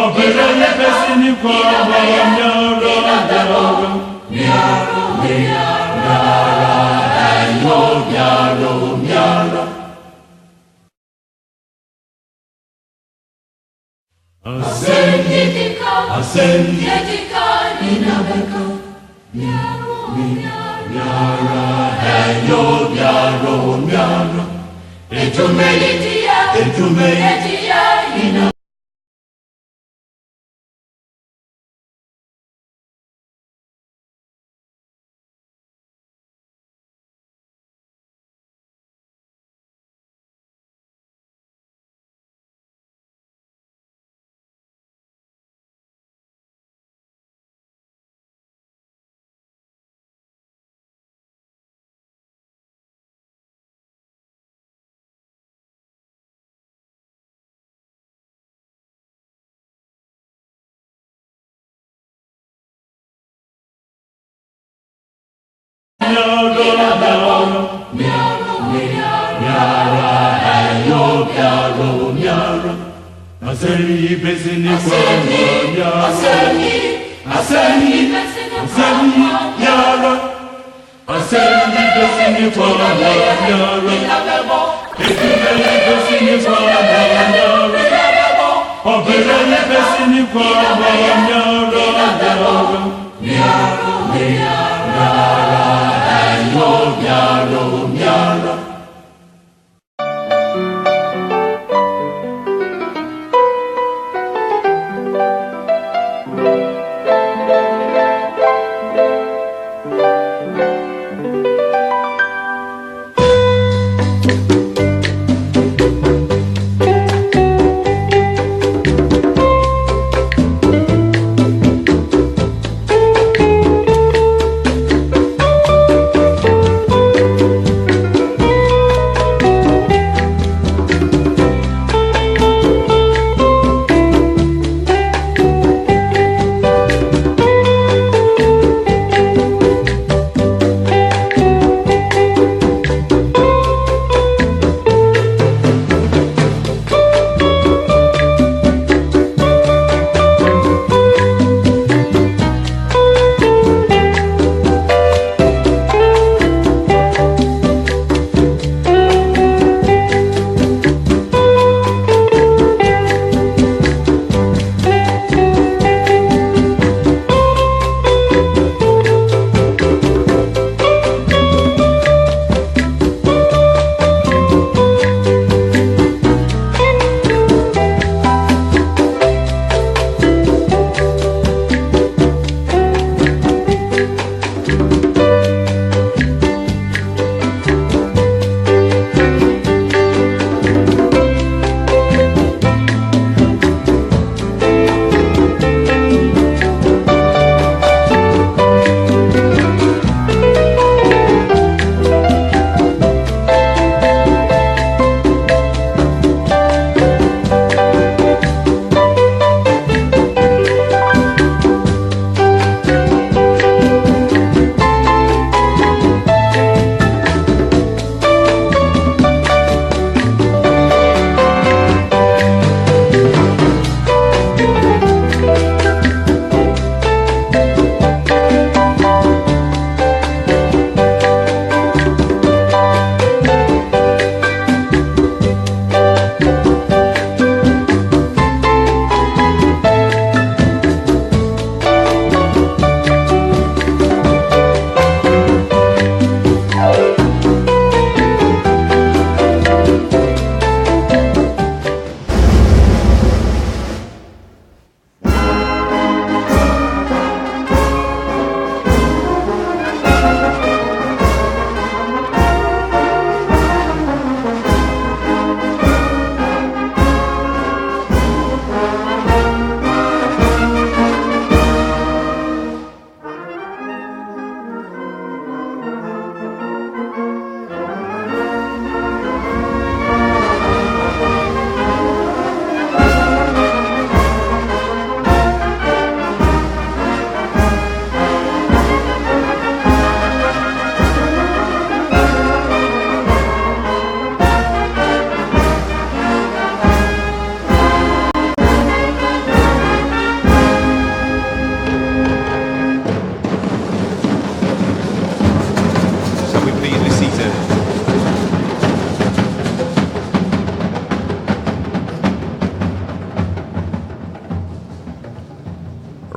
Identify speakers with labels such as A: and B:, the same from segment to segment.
A: Obiranye pesini kwa nyara nyara Asendi inabeko nyara etume ina Aseni besini kwa nyara Aseni nyara Aseni besini kwa nyara Etume besini kwa nyara Obiranye besini kwa nyara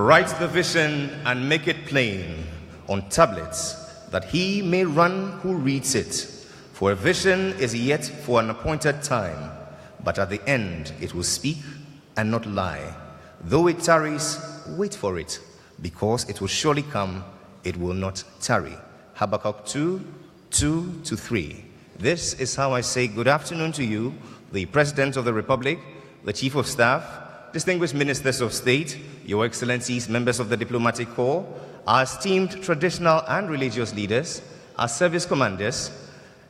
B: Write the vision and make it plain on tablets, that he may run who reads it. For a vision is yet for an appointed time, but at the end it will speak and not lie. Though it tarries, wait for it, because it will surely come, it will not tarry. Habakkuk 2:2-3. This is how I say good afternoon to you, the President of the Republic, the Chief of Staff, distinguished Ministers of State, Your Excellencies, members of the Diplomatic Corps, our esteemed traditional and religious leaders, our service commanders,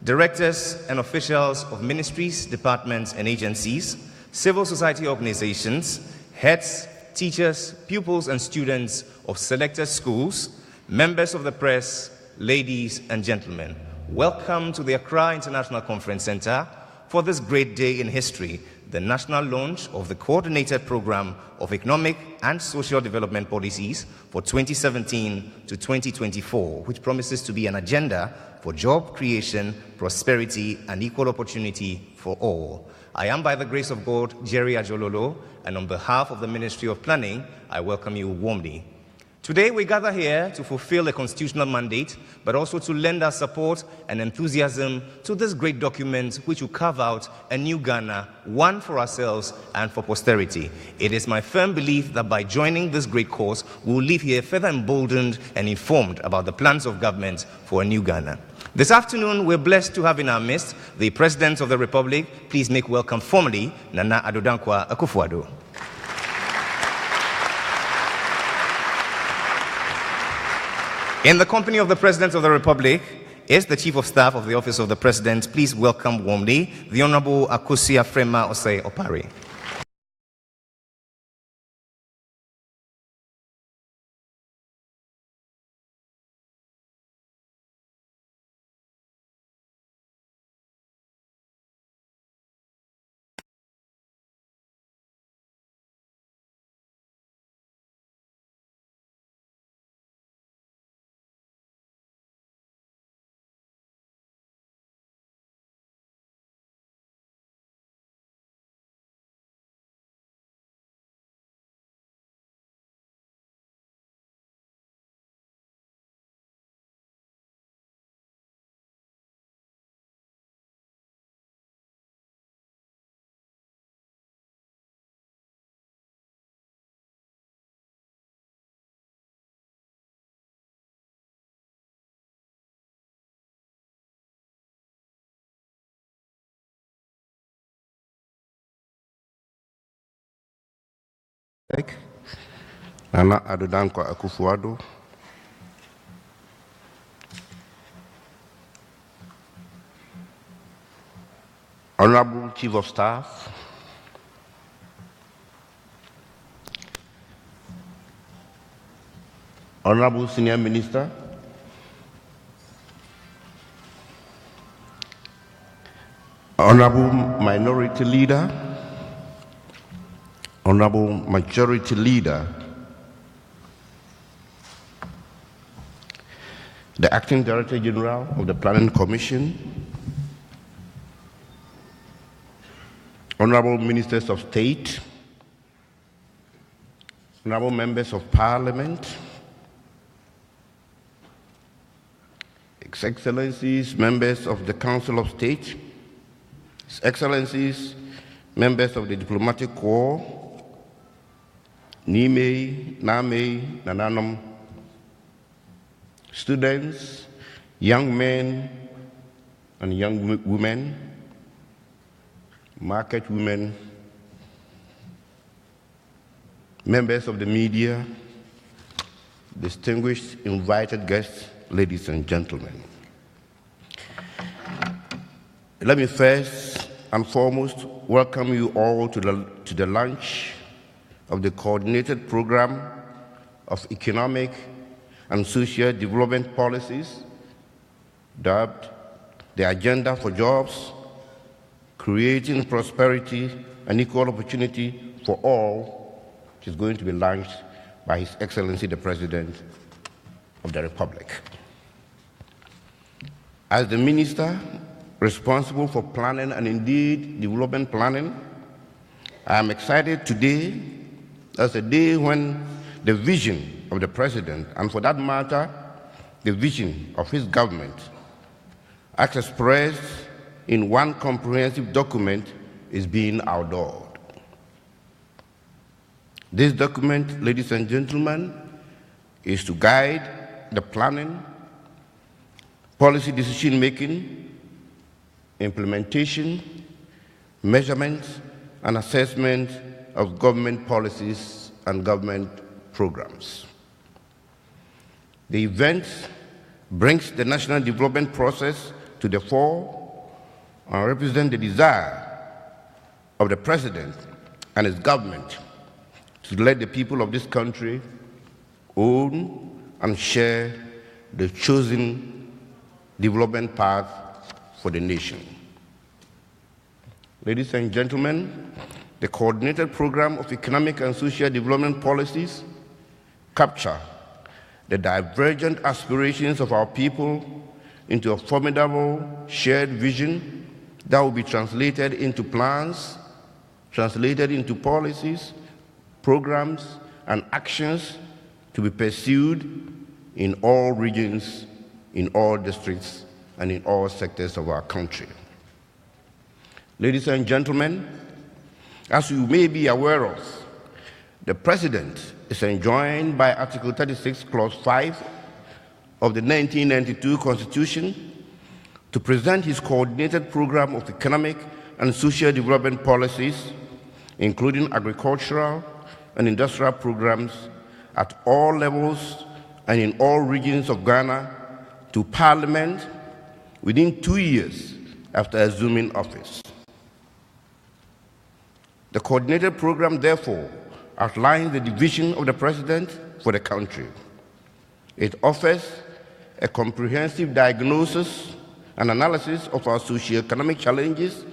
B: directors and officials of ministries, departments, and agencies, civil society organizations, heads, teachers, pupils, and students of selected schools, members of the press, ladies and gentlemen. Welcome to the Accra International Conference Center for this great day in history, the national launch of the Coordinated Program of Economic and Social Development Policies for 2017 to 2024, which promises to be an agenda for job creation, prosperity, and equal opportunity for all. I am, by the grace of God, Jerry Ajololo, and on behalf of the Ministry of Planning, I welcome you warmly. Today, we gather here to fulfill a constitutional mandate, but also to lend our support and enthusiasm to this great document, which will carve out a new Ghana, one for ourselves and for posterity. It is my firm belief that by joining this great cause, we will leave here further emboldened and informed about the plans of government for a new Ghana. This afternoon, we're blessed to have in our midst the President of the Republic. Please make welcome formally Nana Addo Dankwa Akufo-Addo. In the company of the President of the Republic is the Chief of Staff of the Office of the President. Please welcome warmly the Honorable Akosua Frema Osei Opare.
C: Nana Addo Dankwa Akufo-Addo, Honorable Chief of Staff, Honorable Senior Minister, Honorable Minority Leader, Honorable Majority Leader, the Acting Director General of the Planning Commission, Honorable Ministers of State, Honorable Members of Parliament, His Excellencies, Members of the Council of State, His Excellencies, Members of the Diplomatic Corps, Nime, Name, Nananom, students, young men and young women, market women, members of the media, distinguished invited guests, ladies and gentlemen. Let me first and foremost welcome you all to the launch of the Coordinated Program of Economic and Social Development Policies, dubbed the Agenda for Jobs, Creating Prosperity and Equal Opportunity for All, which is going to be launched by His Excellency the President of the Republic. As the Minister responsible for planning and indeed development planning, I am excited today as a day when the vision of the president, and for that matter, the vision of his government, as expressed in one comprehensive document, is being outlawed. This document, ladies and gentlemen, is to guide the planning, policy decision-making, implementation, measurement, and assessment of government policies and government programs. The event brings the national development process to the fore and represents the desire of the president and his government to let the people of this country own and share the chosen development path for the nation. Ladies and gentlemen, the coordinated program of economic and social development policies capture the divergent aspirations of our people into a formidable shared vision that will be translated into plans, translated into policies, programs, and actions to be pursued in all regions, in all districts, and in all sectors of our country. Ladies and gentlemen, as you may be aware of, the President is enjoined by Article 36, Clause 5 of the 1992 Constitution to present his coordinated program of economic and social development policies, including agricultural and industrial programs at all levels and in all regions of Ghana, to Parliament within 2 years after assuming office. The coordinated program, therefore, outlines the vision of the President for the country. It offers a comprehensive diagnosis and analysis of our socio-economic challenges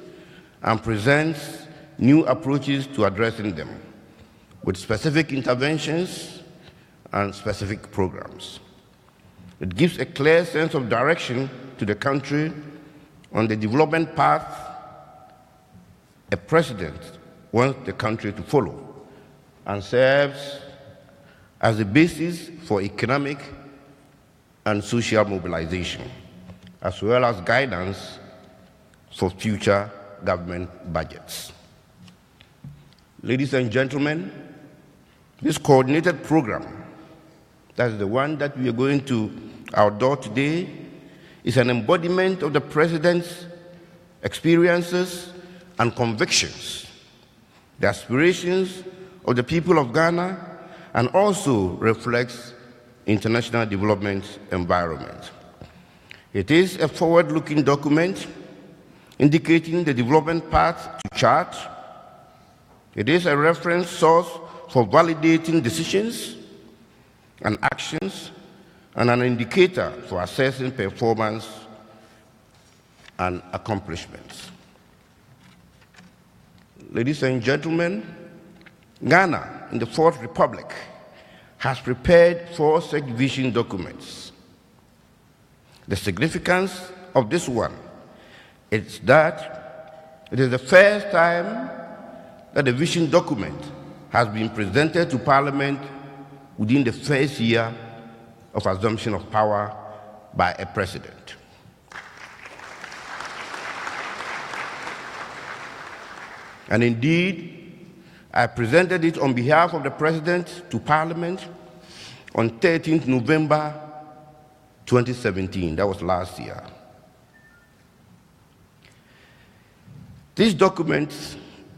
C: and presents new approaches to addressing them, with specific interventions and specific programs. It gives a clear sense of direction to the country on the development path a president wants the country to follow, and serves as the basis for economic and social mobilization, as well as guidance for future government budgets. Ladies and gentlemen, this coordinated program, that is the one that we are going to outdoor today, is an embodiment of the President's experiences and convictions, the aspirations of the people of Ghana, and also reflects international development environment. It is a forward-looking document indicating the development path to chart. It is a reference source for validating decisions and actions, and an indicator for assessing performance and accomplishments. Ladies and gentlemen, Ghana, in the Fourth Republic, has prepared 4 such vision documents. The significance of this one is that it is the first time that the vision document has been presented to Parliament within the first year of assumption of power by a president. And indeed, I presented it on behalf of the President to Parliament on 13th November 2017. That was last year. This document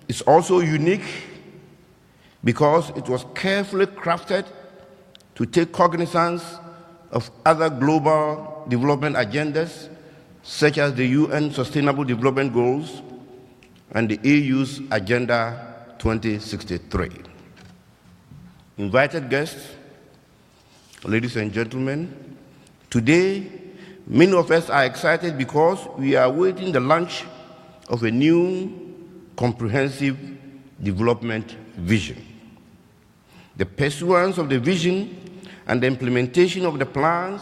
C: is also unique because it was carefully crafted to take cognizance of other global development agendas, such as the UN Sustainable Development Goals and the EU's Agenda 2063. Invited guests, ladies and gentlemen, today, many of us are excited because we are awaiting the launch of a new comprehensive development vision. The pursuance of the vision and the implementation of the plans,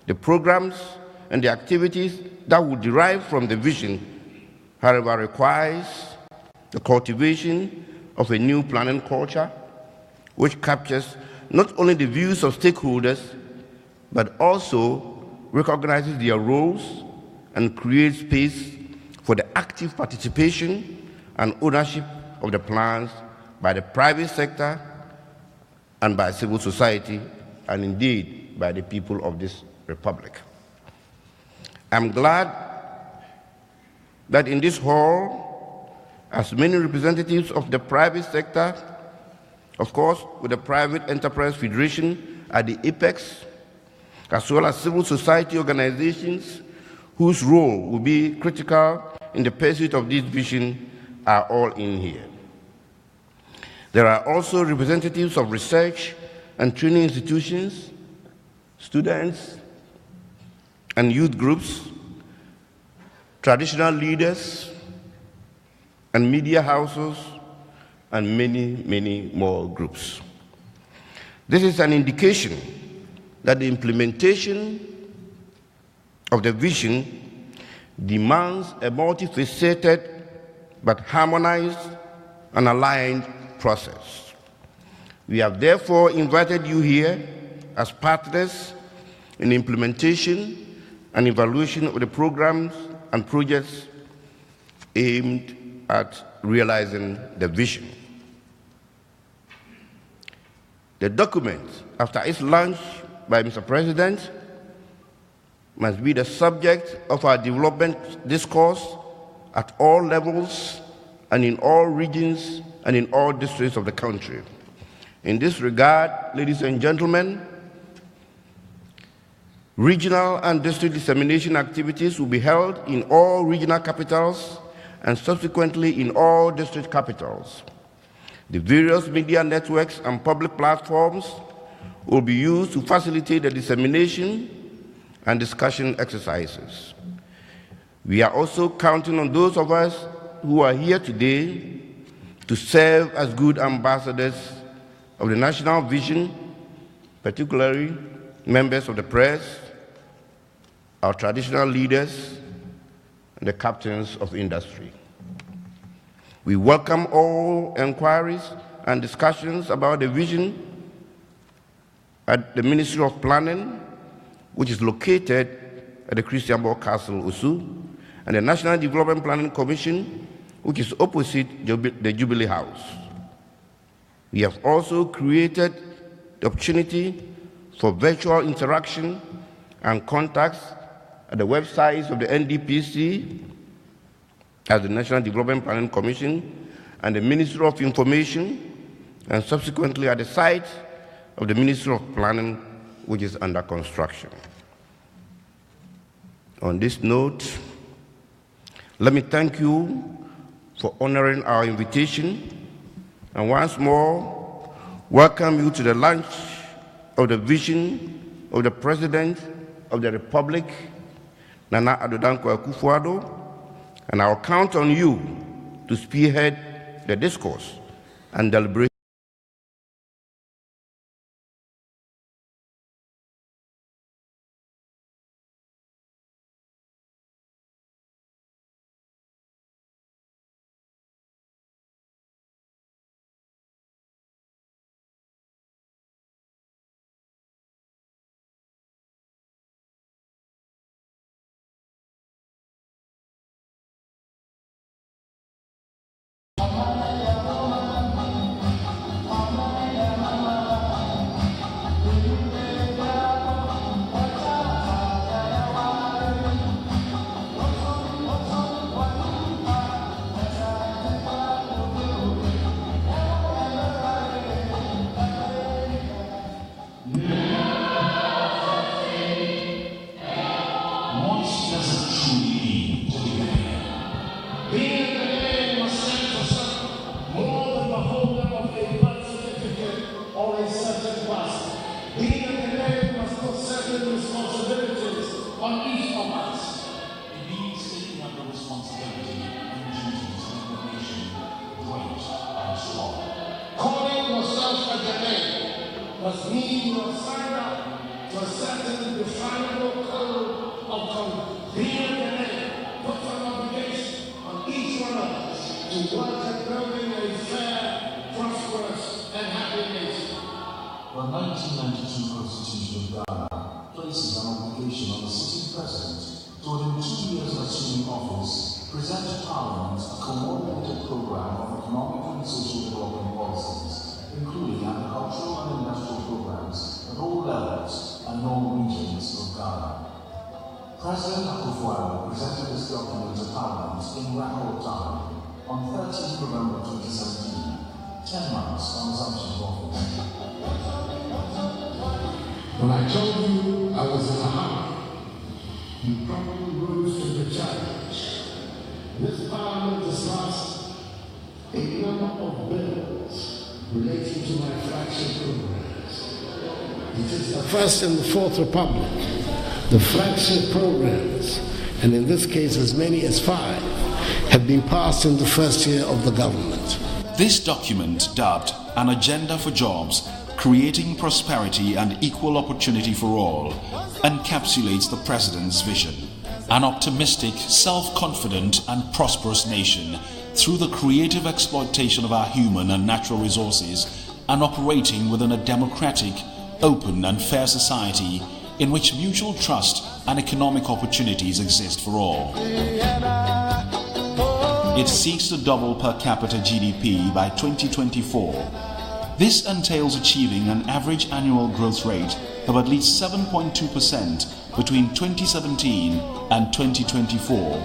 C: the programs, and the activities that will derive from the vision, however, requires the cultivation of a new planning culture which captures not only the views of stakeholders, but also recognizes their roles and creates space for the active participation and ownership of the plans by the private sector and by civil society, and indeed by the people of this republic. I'm glad that in this hall, as many representatives of the private sector, of course, with the Private Enterprise Federation at the apex, as well as civil society organizations whose role will be critical in the pursuit of this vision, are all in here. There are also representatives of research and training institutions, students and youth groups, traditional leaders and media houses, and many, many more groups. This is an indication that the implementation of the vision demands a multifaceted but harmonized and aligned process. We have therefore invited you here as partners in the implementation and evaluation of the programs and projects aimed at realizing the vision. The document, after its launch by Mr. President, must be the subject of our development discourse at all levels and in all regions and in all districts of the country. In this regard, ladies and gentlemen, regional and district dissemination activities will be held in all regional capitals and subsequently in all district capitals. The various media networks and public platforms will be used to facilitate the dissemination and discussion exercises. We are also counting on those of us who are here today to serve as good ambassadors of the national vision, particularly members of the press, our traditional leaders, and the captains of industry. We welcome all inquiries and discussions about the vision at the Ministry of Planning, which is located at the Christianborg Castle, Osu, and the National Development Planning Commission, which is opposite the Jubilee House. We have also created the opportunity for virtual interaction and contacts at the websites of the NDPC, as the National Development Planning Commission, and the Ministry of Information, and subsequently at the site of the Ministry of Planning, which is under construction. On this note, let me thank you for honoring our invitation, and once more, welcome you to the launch of the vision of the President of the Republic, Nana Addo Dankwa Akufo-Addo, and I'll count on you to spearhead the discourse and deliberation.
D: must mean you are signed up to a certain definable code of being and puts an obligation on each one of us to work at building a fair, prosperous, and happy nation.
E: The 1992 Constitution of Ghana places an obligation on the sitting president to, within 2 years of assuming office, present to Parliament a coordinated program of economic and social development policies, including agricultural and industrial programs at all levels and all regions of Ghana. President Akufo-Addo presented this document to Parliament in record time on 13 November 2017, 10 months on assumption of office.
D: When I told you I was in a hurry, you probably rose to the challenge. This Parliament discussed a number of bills relating to my flagship programs. It is the First and the Fourth Republic, the flagship programs, and in this case as many as 5, have been passed in the first year of the government.
F: This document, dubbed An Agenda for Jobs, Creating Prosperity and Equal Opportunity for All, encapsulates the President's vision. An optimistic, self-confident and prosperous nation through the creative exploitation of our human and natural resources and operating within a democratic, open and fair society in which mutual trust and economic opportunities exist for all. It seeks to double per capita GDP by 2024. This entails achieving an average annual growth rate of at least 7.2% between 2017 and 2024.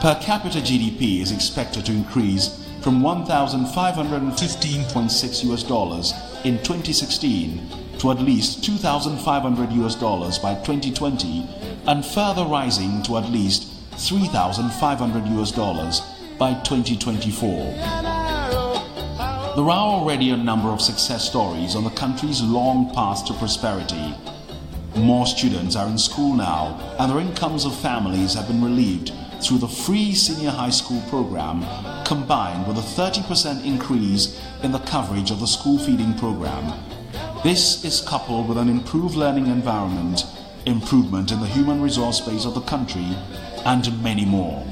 F: Per capita GDP is expected to increase from $1,515.6 in 2016 to at least $2,500 by 2020, and further rising to at least $3,500 by 2024. There are already a number of success stories on the country's long path to prosperity. More students are in school now, and their incomes of families have been relieved through the free senior high school program, combined with a 30% increase in the coverage of the school feeding program. This is coupled with an improved learning environment, improvement in the human resource base of the country, and many more.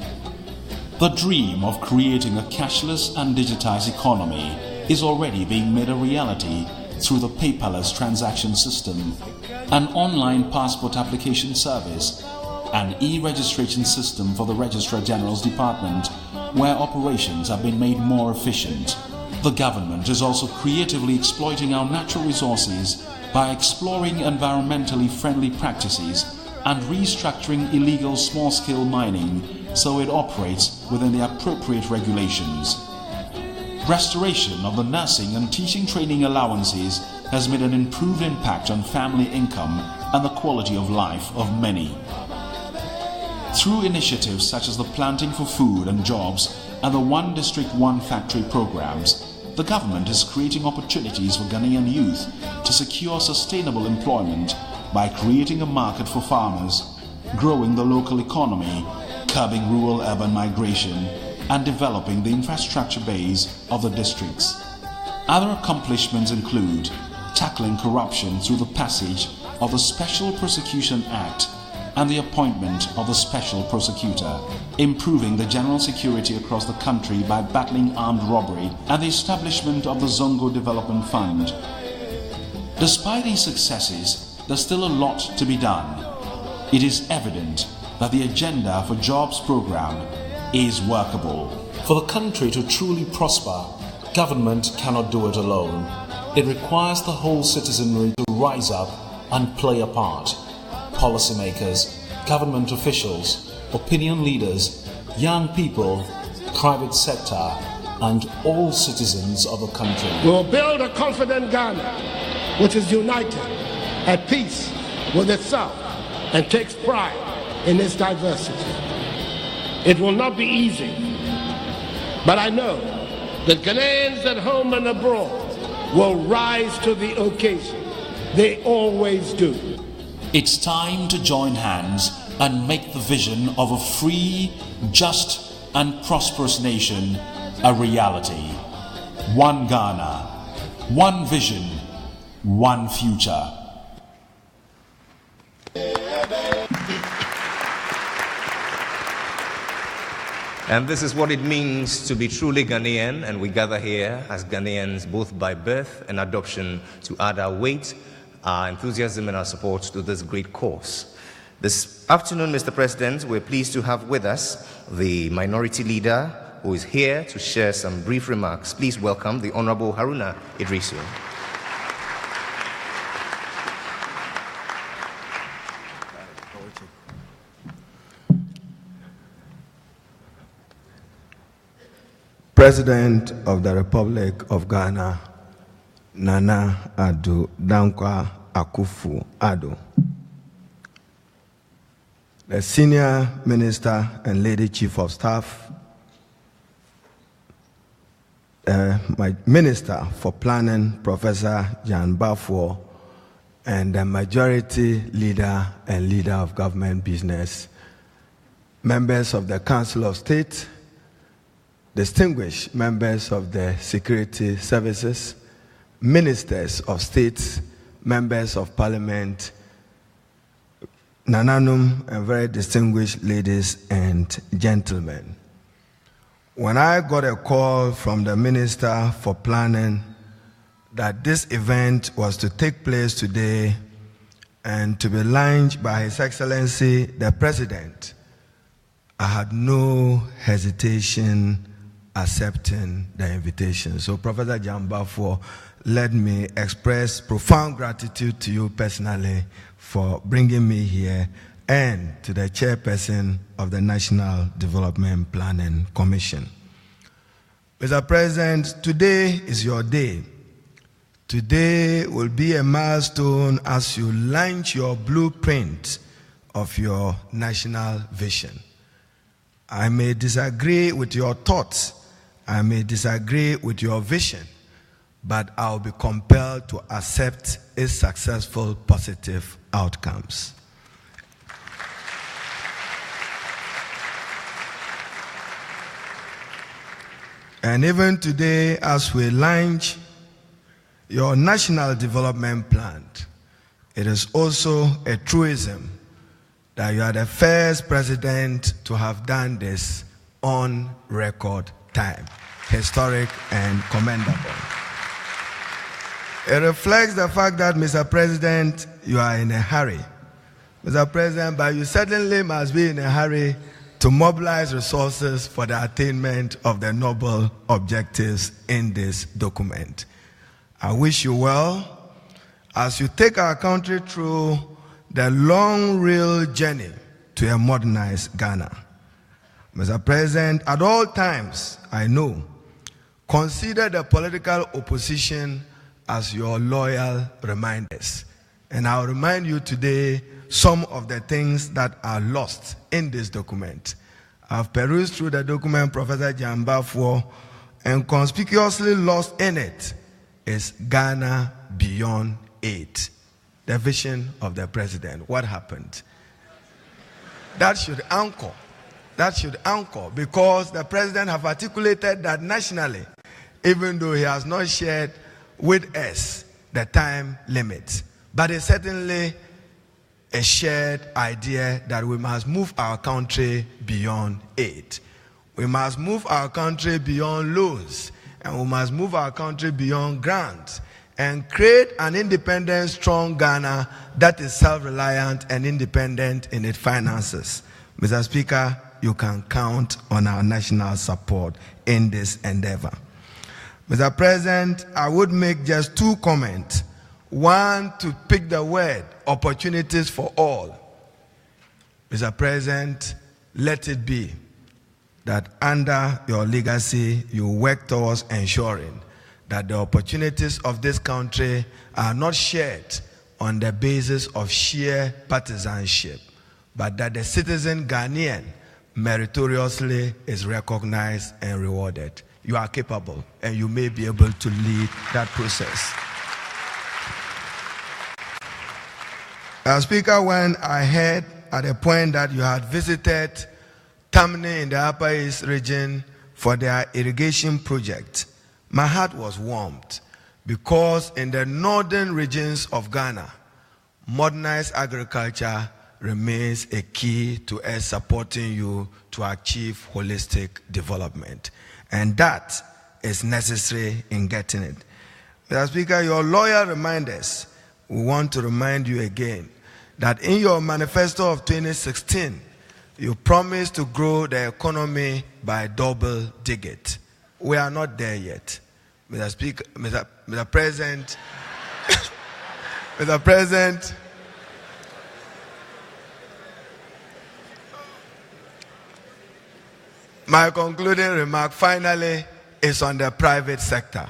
F: The dream of creating a cashless and digitized economy is already being made a reality through the paperless transaction system, an online passport application service, an e-registration system for the Registrar General's Department, where operations have been made more efficient. The government is also creatively exploiting our natural resources by exploring environmentally friendly practices and restructuring illegal small-scale mining so it operates within the appropriate regulations. Restoration of the nursing and teaching training allowances has made an improved impact on family income and the quality of life of many. Through initiatives such as the Planting for Food and Jobs and the One District, One Factory programs, the government is creating opportunities for Ghanaian youth to secure sustainable employment by creating a market for farmers, growing the local economy, curbing rural-urban migration, and developing the infrastructure base of the districts. Other accomplishments include tackling corruption through the passage of the Special Prosecution Act and the appointment of the Special Prosecutor, improving the general security across the country by battling armed robbery, and the establishment of the Zongo Development Fund. Despite these successes, there's still a lot to be done. It is evident that the Agenda for Jobs program is workable. For the country to truly prosper, government cannot do it alone. It requires the whole citizenry to rise up and play a part. Policymakers, government officials, opinion leaders, young people, private sector, and all citizens of the country.
D: We will build a confident Ghana, which is united, at peace with itself, and takes pride in its diversity. It will not be easy, but I know that Ghanaians at home and abroad will rise to the occasion. They always do.
F: It's time to join hands and make the vision of a free, just, and prosperous nation a reality. One Ghana, one vision, one future.
B: And this is what it means to be truly Ghanaian, and we gather here as Ghanaians both by birth and adoption to add our weight, our enthusiasm and our support to this great cause. This afternoon, Mr. President, we're pleased to have with us the minority leader who is here to share some brief remarks. Please welcome the Honorable Haruna Idrisu.
G: President of the Republic of Ghana, Nana Addo Dankwa Akufo-Addo, the Senior Minister and Lady Chief of Staff, my Minister for Planning, Professor Jan Bafo, and the Majority Leader and Leader of Government Business, members of the Council of State, distinguished members of the security services, ministers of state, members of parliament, Nananum, and very distinguished ladies and gentlemen. When I got a call from the Minister for Planning that this event was to take place today and to be launched by His Excellency the President, I had no hesitation accepting the invitation. So Professor Jan Bafo, let me express profound gratitude to you personally for bringing me here, and to the chairperson of the National Development Planning Commission. Mr. President, today is your day. Today will be a milestone as you launch your blueprint of your national vision. I may disagree with your thoughts, I may disagree with your vision, but I'll be compelled to accept its successful positive outcomes. And even today, as we launch your National Development Plan, it is also a truism that you are the first president to have done this on record time. Historic and commendable. It reflects the fact that, Mr. President, you are in a hurry. Mr. President, but you certainly must be in a hurry to mobilize resources for the attainment of the noble objectives in this document. I wish you well as you take our country through the long, real journey to a modernized Ghana. Mr. President, at all times, I know, consider the political opposition as your loyal reminders. And I'll remind you today some of the things that are lost in this document. I've perused through the document, Professor Jan Bafo, and conspicuously lost in it is Ghana beyond aid. The vision of the president. What happened? That should anchor. That should anchor, because the president have articulated that nationally, even though he has not shared with us the time limit. But it's certainly a shared idea that we must move our country beyond aid. We must move our country beyond loans, and we must move our country beyond grants, and create an independent, strong Ghana that is self-reliant and independent in its finances. Mr. Speaker, you can count on our national support in this endeavor. Mr. President, I would make just two comments. One, to pick the word, opportunities for all. Mr. President, let it be that under your legacy, you work towards ensuring that the opportunities of this country are not shared on the basis of sheer partisanship, but that the citizen Ghanaian meritoriously is recognized and rewarded. You are capable, and you may be able to lead that process. Speaker, when I heard at a point that you had visited Tammany in the Upper East region for their irrigation project, my heart was warmed, because in the northern regions of Ghana, modernized agriculture remains a key to us supporting you to achieve holistic development. And that is necessary in getting it. Mr. Speaker, your loyal reminders, we want to remind you again that in your manifesto of 2016, you promised to grow the economy by double digit. We are not there yet. Mr. Speaker, Mr. President, Mr. President, my concluding remark finally is on the private sector.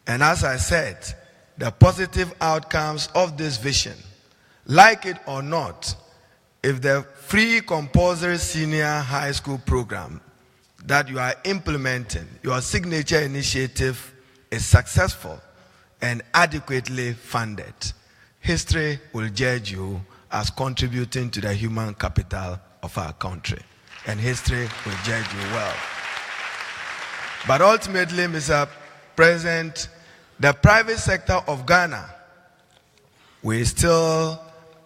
G: And as I said, the positive outcomes of this vision, like it or not, if the free compulsory senior high school program that you are implementing, your signature initiative, is successful and adequately funded, history will judge you as contributing to the human capital of our country. And history will judge you well. But ultimately, Mr. President, the private sector of Ghana, we still,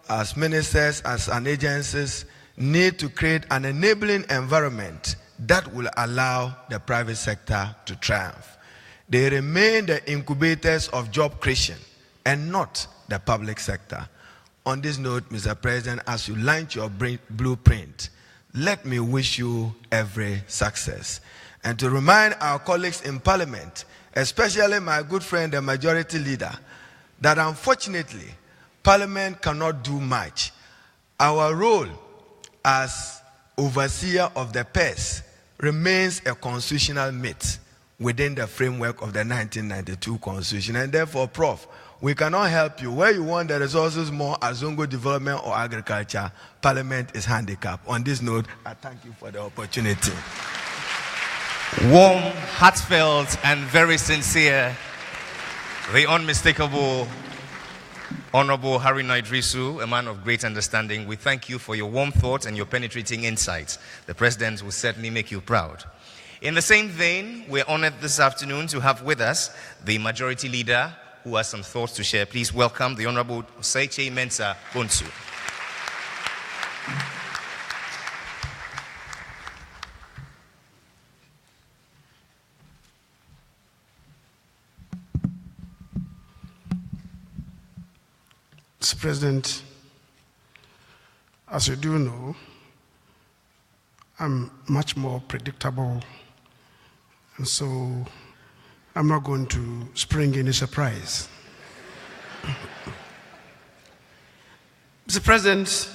G: as ministers, as an agencies, need to create an enabling environment that will allow the private sector to triumph. They remain the incubators of job creation and not the public sector. On this note, Mr. President, as you launch your blueprint, let me wish you every success. And to remind our colleagues in Parliament, especially my good friend, the Majority Leader, that unfortunately, Parliament cannot do much. Our role as overseer of the purse remains a constitutional myth within the framework of the 1992 Constitution. And therefore, Prof, we cannot help you. Where you want the resources more, Azongo development or agriculture, Parliament is handicapped. On this note, I thank you for the opportunity.
B: Warm, heartfelt, and very sincere, the unmistakable Honorable Haruna Idrisu, a man of great understanding. We thank you for your warm thoughts and your penetrating insights. The President will certainly make you proud. In the same vein, we're honored this afternoon to have with us the Majority Leader who has some thoughts to share. Please welcome the Honorable Seiche Mensah Bonsu.
H: Mr. President, as you do know, I'm much more predictable, and so I'm not going to spring any surprise. Mr. President,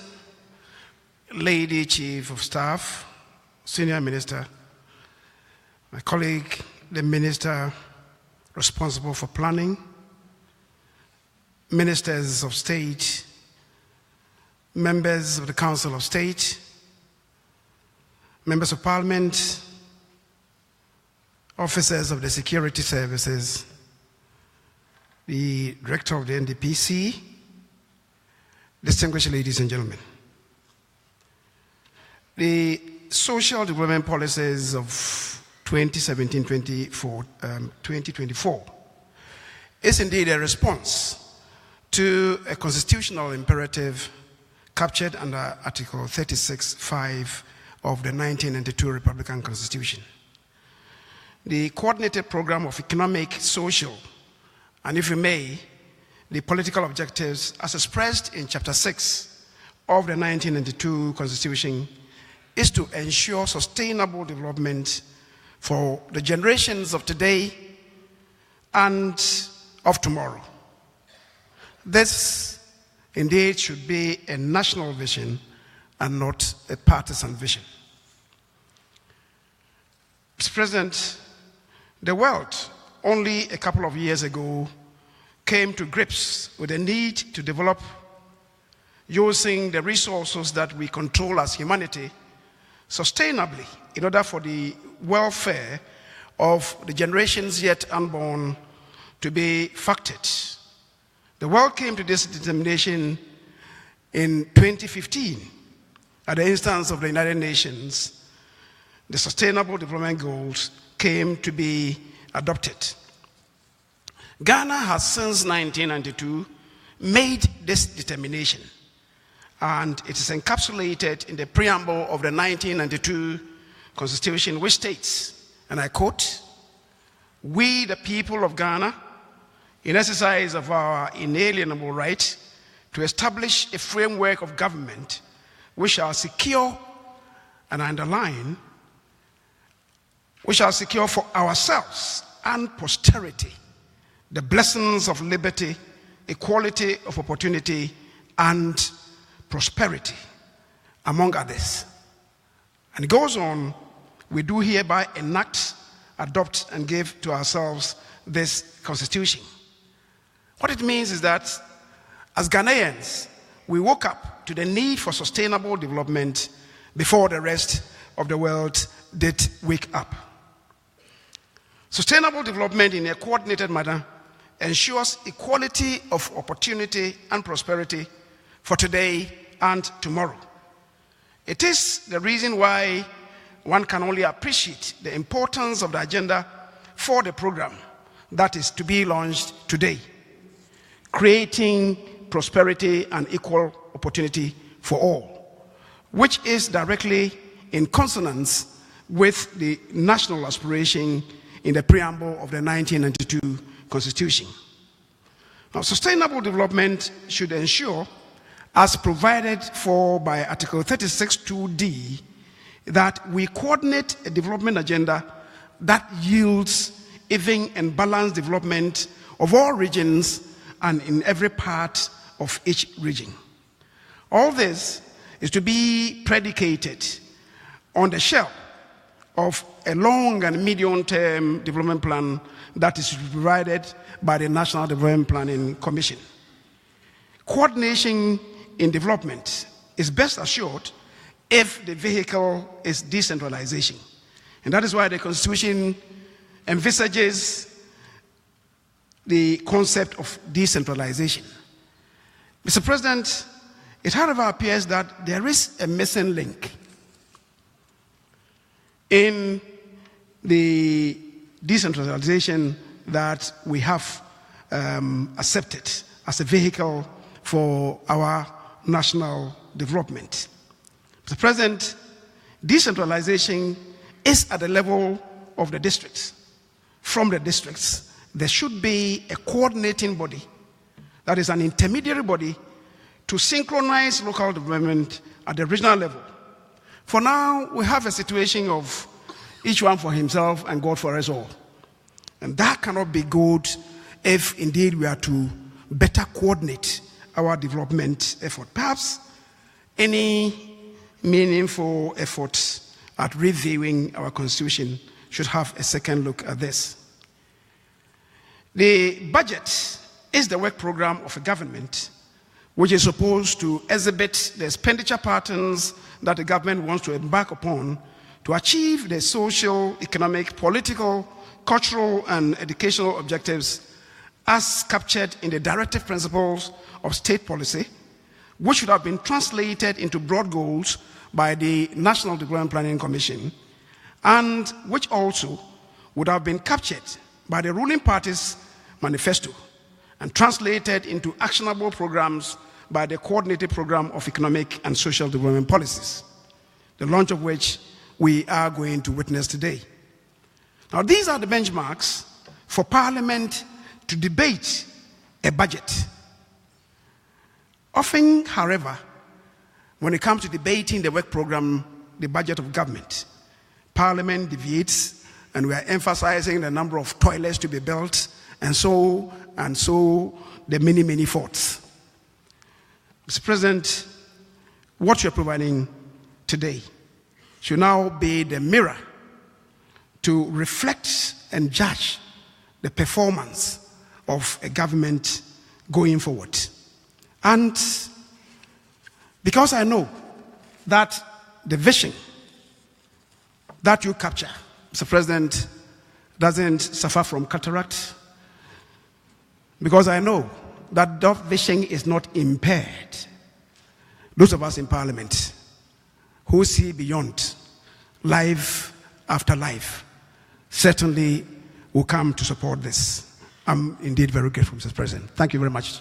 H: Lady Chief of Staff, Senior Minister, my colleague, the Minister responsible for planning, Ministers of State, members of the Council of State, members of Parliament, officers of the security services, the director of the NDPC, distinguished ladies and gentlemen. The social development policies of 2017-2024 is indeed a response to a constitutional imperative captured under Article 36(5) of the 1992 Republican Constitution. The coordinated program of economic, social, and if you may, the political objectives as expressed in Chapter 6 of the 1992 Constitution is to ensure sustainable development for the generations of today and of tomorrow. This indeed should be a national vision and not a partisan vision. Mr. President, the world only a couple of years ago came to grips with the need to develop using the resources that we control as humanity sustainably in order for the welfare of the generations yet unborn to be factored. The world came to this determination in 2015 at the instance of the United Nations. The Sustainable Development Goals came to be adopted. Ghana has since 1992 made this determination and it is encapsulated in the preamble of the 1992 Constitution, which states, and I quote, "We, the people of Ghana, in exercise of our inalienable right to establish a framework of government which shall secure," and I underline, "we shall secure for ourselves and posterity the blessings of liberty, equality of opportunity, and prosperity, among others." And it goes on, "We do hereby enact, adopt, and give to ourselves this Constitution." What it means is that as Ghanaians, we woke up to the need for sustainable development before the rest of the world did wake up. Sustainable development in a coordinated manner ensures equality of opportunity and prosperity for today and tomorrow. It is the reason why one can only appreciate the importance of the agenda for the program that is to be launched today, creating prosperity and equal opportunity for all, which is directly in consonance with the national aspiration in the preamble of the 1992 Constitution. Now, sustainable development should ensure, as provided for by Article 36(2)(d), that we coordinate a development agenda that yields even and balanced development of all regions and in every part of each region. All this is to be predicated on the shell of a long and medium-term development plan that is provided by the National Development Planning Commission. Coordination in development is best assured if the vehicle is decentralization. And that is why the Constitution envisages the concept of decentralization. Mr. President, it however appears that there is a missing link in the decentralization that we have accepted as a vehicle for our national development. Mr. President, decentralization is at the level of the districts. From the districts, there should be a coordinating body, that is an intermediary body, to synchronize local development at the regional level. For now, we have a situation of each one for himself and God for us all. And that cannot be good if indeed we are to better coordinate our development effort. Perhaps any meaningful efforts at reviewing our constitution should have a second look at this. The budget is the work program of a government which is supposed to exhibit the expenditure patterns that the government wants to embark upon to achieve the social, economic, political, cultural, and educational objectives as captured in the directive principles of state policy, which should have been translated into broad goals by the National Development Planning Commission, and which also would have been captured by the ruling party's manifesto and translated into actionable programs by the Coordinated Program of Economic and Social Development Policies, the launch of which we are going to witness today. Now, these are the benchmarks for Parliament to debate a budget. Often, however, when it comes to debating the work program, the budget of government, Parliament deviates, and we are emphasizing the number of toilets to be built, and so the many faults. Mr. President, what you're providing today should now be the mirror to reflect and judge the performance of a government going forward. And because I know that the vision that you capture, Mr. President, doesn't suffer from cataract, because I know that that vision is not impaired. Those of us in Parliament who see beyond life after life certainly will come to support this. I'm indeed very grateful, Mr. President. Thank you very much.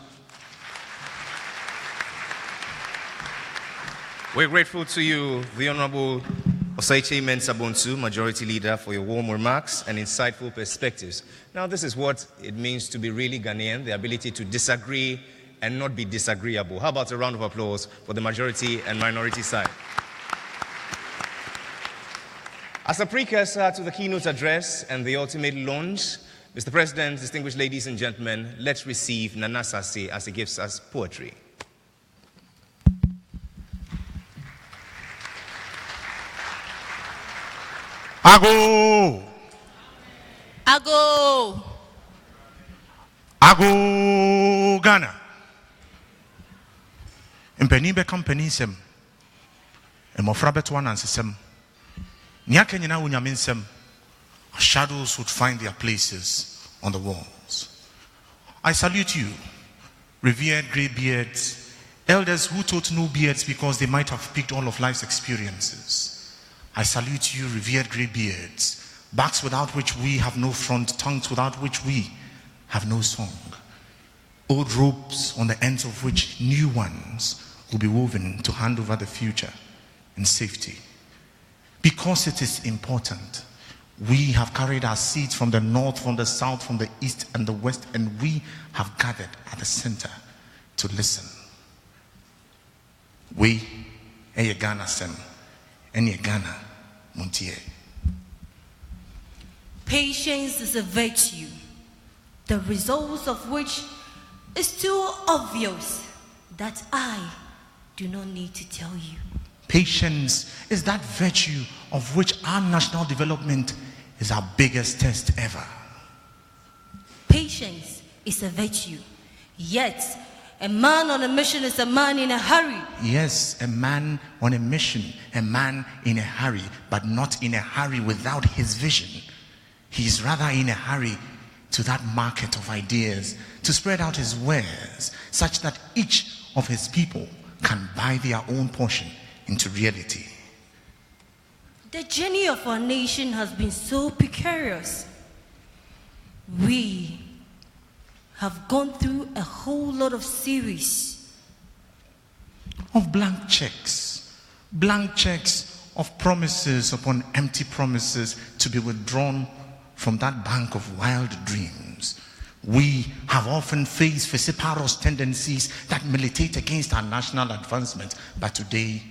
B: We're grateful to you, the Honorable Osaiche Mensah-Bonsu, Majority Leader, for your warm remarks and insightful perspectives. Now, this is what it means to be really Ghanaian, the ability to disagree and not be disagreeable. How about a round of applause for the majority and minority side? As a precursor to the keynote address and the ultimate launch, Mr. President, distinguished ladies and gentlemen, let's receive Nana Sase as he gives us poetry.
I: Ago!
J: Ago!
I: Ago Ghana! Mpani be company sem. Emofra beto anansesem. Nya kenyina wunyame nsem. Shadows would find their places on the walls. I salute you, revered greybeards, elders who taught no beards because they might have picked all of life's experiences. I salute you, revered greybeards, backs without which we have no front, tongues without which we have no song. Old ropes on the ends of which new ones will be woven to hand over the future in safety. Because it is important, we have carried our seeds from the north, from the south, from the east and the west, and we have gathered at the center to listen. We, Ghana Sem, and Ghana Muntie.
J: Patience is a virtue, the results of which is too obvious that I do not need to tell you.
I: Patience is that virtue of which our national development is our biggest test ever.
J: Patience is a virtue, yet a man on a mission is a man in a hurry.
I: Yes, a man on a mission, a man in a hurry, but not in a hurry without his vision. He is rather in a hurry to that market of ideas to spread out his wares such that each of his people can buy their own portion into reality.
J: The journey of our nation has been so precarious. We have gone through a whole lot of series
I: of blank checks of promises upon empty promises to be withdrawn from that bank of wild dreams. We have often faced vociferous tendencies that militate against our national advancement, but today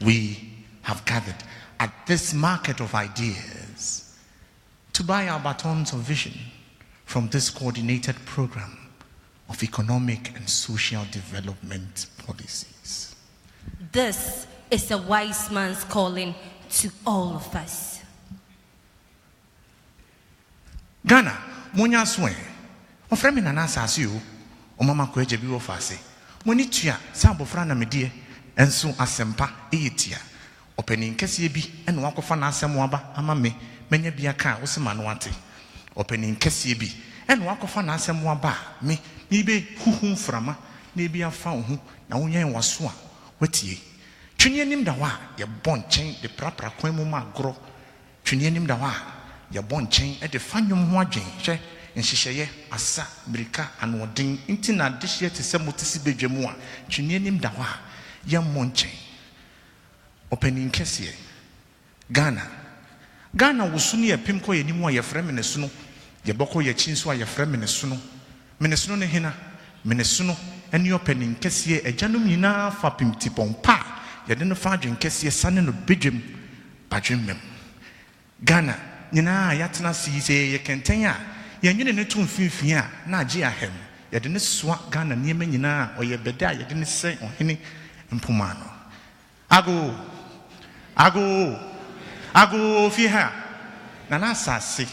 I: we have gathered at this market of ideas to buy our batons of vision from this coordinated program of economic and social development policies.
J: This is a wise man's calling to all of us.
I: Ghana, Monya Swen, Ofremi Nana Sasio, Omama Kweje Biro Fase, Monitia, Sambo Frana Medie, and so Asempa, Etia, opening Kessiebi, and Wakofana Samuaba, Amame, Menya Biaka, Osemanuati, opening Kessiebi, and Wakofana Samuaba, me, Nibe, Huhum Frama, Nibia found who, Naunya Waswa, Wetie. Chunianim Dawa, your bon chain, the Prapra Quemuma Gro, Chunianim Dawa, your bon chain at the Fanium Wajin, and Shishaye, Asa, Brika, and Wading, Intina, this year to Samutisi Bejamua, Chunianim Dawa, your mon chain. Opening Kessie, Ghana. Ghana was soon a pimco anymore, your friend Menesuno, your boko, your chinswa, your friend Menesuno, Menesuno Hina, Menesuno, and your penning Kessie, a janumina for Pimtipon Pa. You didn't find in Kessie, son in a bidjum, Bajim. Ghana, Nina, Yatna sees a cantania, you didn't tune Fifia, na Gia hem. You didn't swap Ghana near Menina or your beda, you didn't say on Henny and Pumano. Ago, Fiha, Nana Sassi,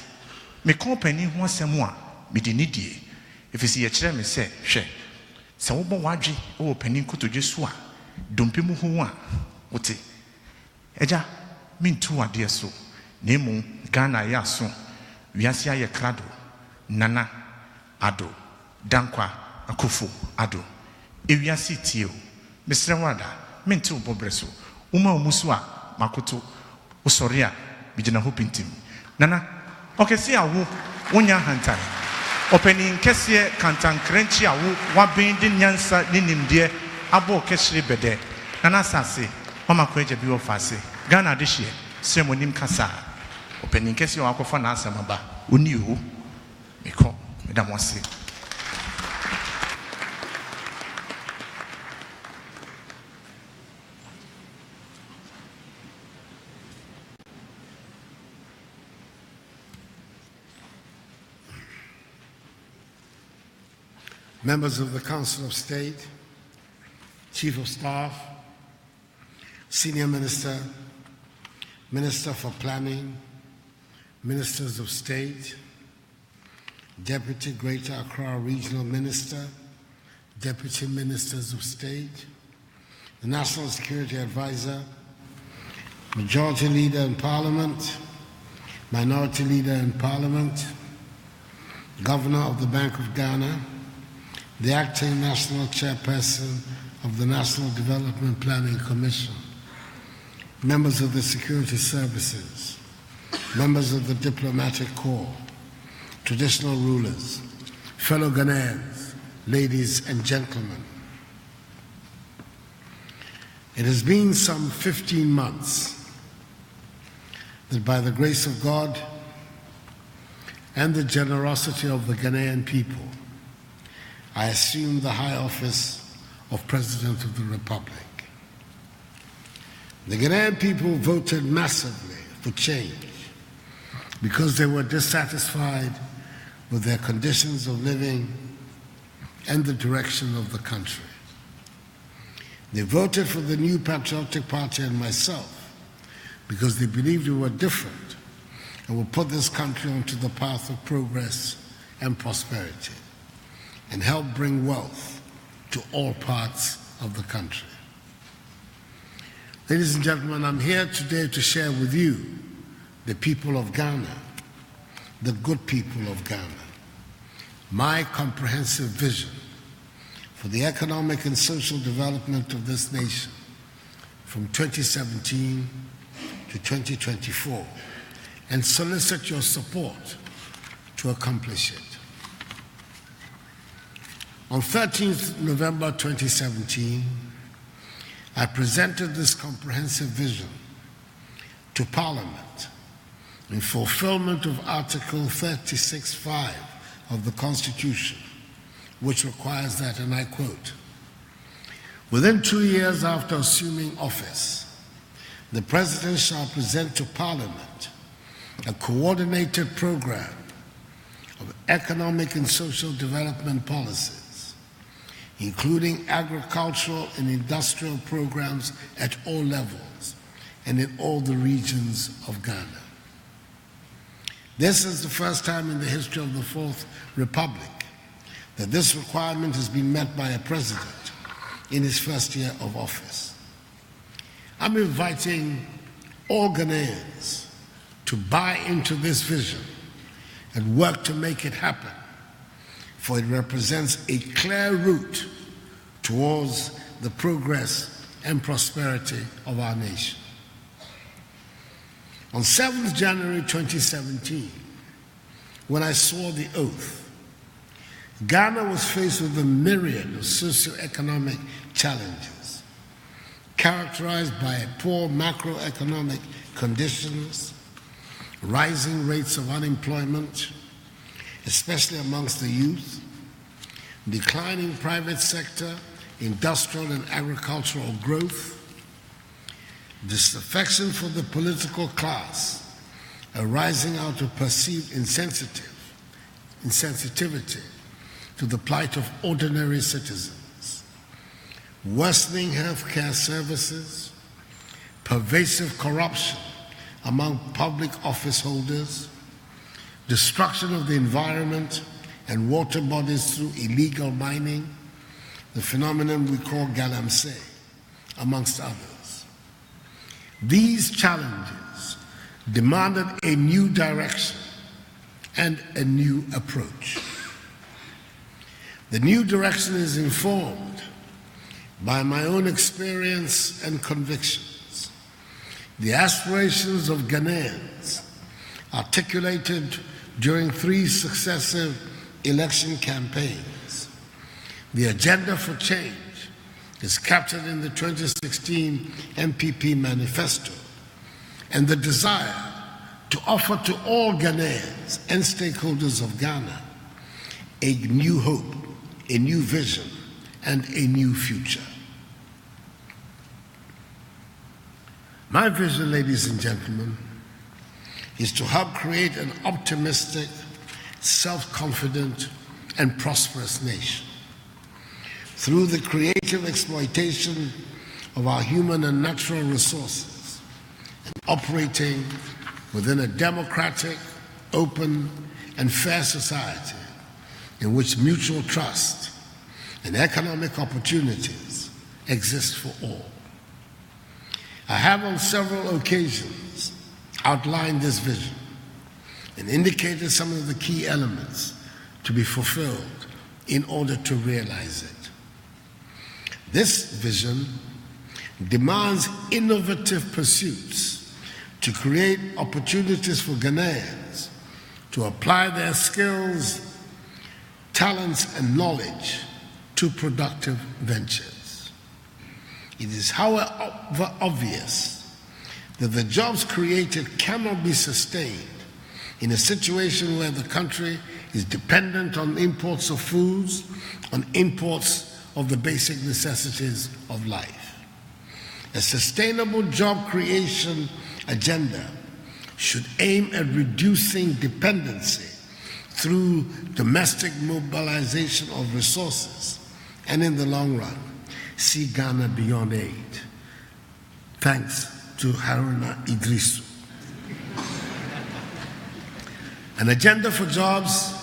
I: me company once a more, me dinidie. If you see a chair, me say, she, Sawobo Waji, oh, Peninko to Jesua. Dumpimu huwa wote eja mintu ade so nemu Ghana ya so wiase aye krado nana ado dankwa akufo ado ewiase tie o mesre wada mintu bobreso uma omusu a makoto osori a bigina ho pintim nana okesi awo wonya hantan opening kese kantan krenchi awo wabindi nyansa ninimde abo kesre bede Nana Sase, Mama Kweja Biwo Fase, Ghana this year, Semonim Kasa, opening case you are for Nasamaba, who knew me call, Madame Wasi.
D: Members of the Council of State, Chief of Staff, Senior Minister, Minister for Planning, Ministers of State, Deputy Greater Accra Regional Minister, Deputy Ministers of State, the National Security Advisor, Majority Leader in Parliament, Minority Leader in Parliament, Governor of the Bank of Ghana, the Acting National Chairperson of the National Development Planning Commission, members of the security services, members of the diplomatic corps, traditional rulers, fellow Ghanaians, ladies and gentlemen. It has been some 15 months that by the grace of God and the generosity of the Ghanaian people, I assumed the high office of President of the Republic. The Ghanaian people voted massively for change because they were dissatisfied with their conditions of living and the direction of the country. They voted for the New Patriotic Party and myself because they believed we were different and would put this country onto the path of progress and prosperity and help bring wealth to all parts of the country. Ladies and gentlemen, I'm here today to share with you, the people of Ghana, the good people of Ghana, my comprehensive vision for the economic and social development of this nation from 2017 to 2024, and solicit your support to accomplish it. On 13th November 2017, I presented this comprehensive vision to Parliament in fulfillment of Article 36(5) of the Constitution, which requires that, and I quote, "Within 2 years after assuming office, the President shall present to Parliament a coordinated program of economic and social development policies, including agricultural and industrial programs at all levels and in all the regions of Ghana." This is the first time in the history of the Fourth Republic that this requirement has been met by a president in his first year of office. I'm inviting all Ghanaians to buy into this vision and work to make it happen, for it represents a clear route towards the progress and prosperity of our nation. On 7th January 2017, when I swore the oath, Ghana was faced with a myriad of socio-economic challenges, characterized by poor macroeconomic conditions, rising rates of unemployment, especially amongst the youth, declining private sector, industrial and agricultural growth, disaffection for the political class arising out of perceived insensitivity to the plight of ordinary citizens, worsening healthcare services, pervasive corruption among public office holders, destruction of the environment and water bodies through illegal mining, the phenomenon we call galamsey, amongst others. These challenges demanded a new direction and a new approach. The new direction is informed by my own experience and convictions, the aspirations of Ghanaians articulated during 3 successive election campaigns, the agenda for change is captured in the 2016 MPP manifesto, and the desire to offer to all Ghanaians and stakeholders of Ghana a new hope, a new vision, and a new future. My vision, ladies and gentlemen, is to help create an optimistic, self-confident, and prosperous nation through the creative exploitation of our human and natural resources and operating within a democratic, open, and fair society in which mutual trust and economic opportunities exist for all. I have on several occasions outlined this vision and indicated some of the key elements to be fulfilled in order to realize it. This vision demands innovative pursuits to create opportunities for Ghanaians to apply their skills, talents, and knowledge to productive ventures. It is, however, obvious that the jobs created cannot be sustained in a situation where the country is dependent on imports of foods, on imports of the basic necessities of life. A sustainable job creation agenda should aim at reducing dependency through domestic mobilization of resources and, in the long run, see Ghana beyond aid. Thanks to Haruna Idrisu. An agenda for jobs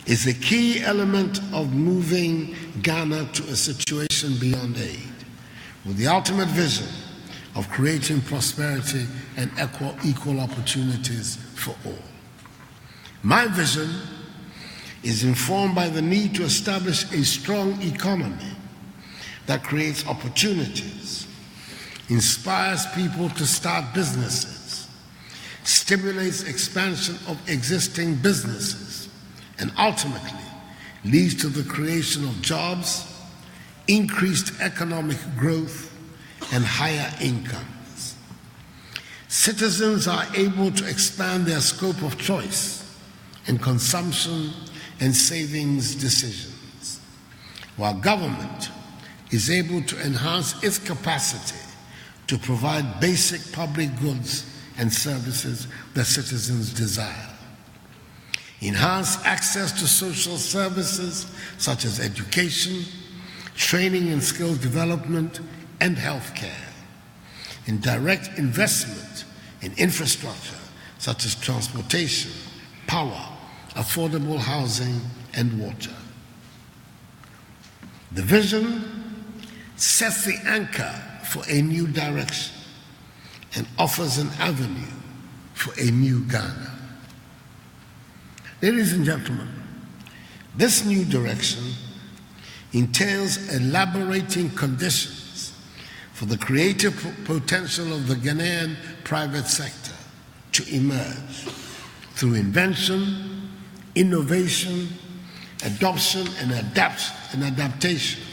D: is a key element of moving Ghana to a situation beyond aid, with the ultimate vision of creating prosperity and equal opportunities for all. My vision is informed by the need to establish a strong economy that creates opportunities, inspires people to start businesses, stimulates expansion of existing businesses, and ultimately leads to the creation of jobs, increased economic growth, and higher incomes. Citizens are able to expand their scope of choice in consumption and savings decisions, while government is able to enhance its capacity to provide basic public goods and services that citizens desire. Enhance access to social services such as education, training and skill development, and healthcare. And direct investment in infrastructure such as transportation, power, affordable housing, and water. The vision sets the anchor for a new direction and offers an avenue for a new Ghana. Ladies and gentlemen, this new direction entails elaborating conditions for the creative potential of the Ghanaian private sector to emerge through invention, innovation, adoption, and adaptation,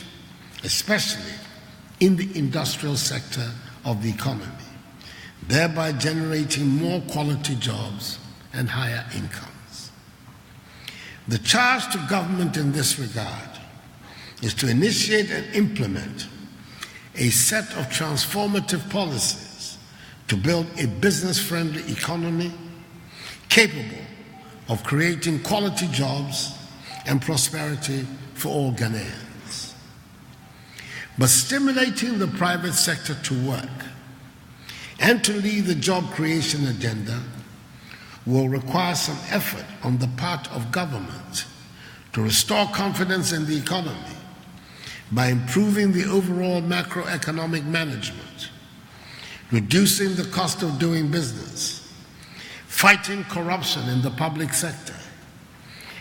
D: especially in the industrial sector of the economy, thereby generating more quality jobs and higher incomes. The charge to government in this regard is to initiate and implement a set of transformative policies to build a business-friendly economy capable of creating quality jobs and prosperity for all Ghanaians. But stimulating the private sector to work and to lead the job creation agenda will require some effort on the part of government to restore confidence in the economy by improving the overall macroeconomic management, reducing the cost of doing business, fighting corruption in the public sector,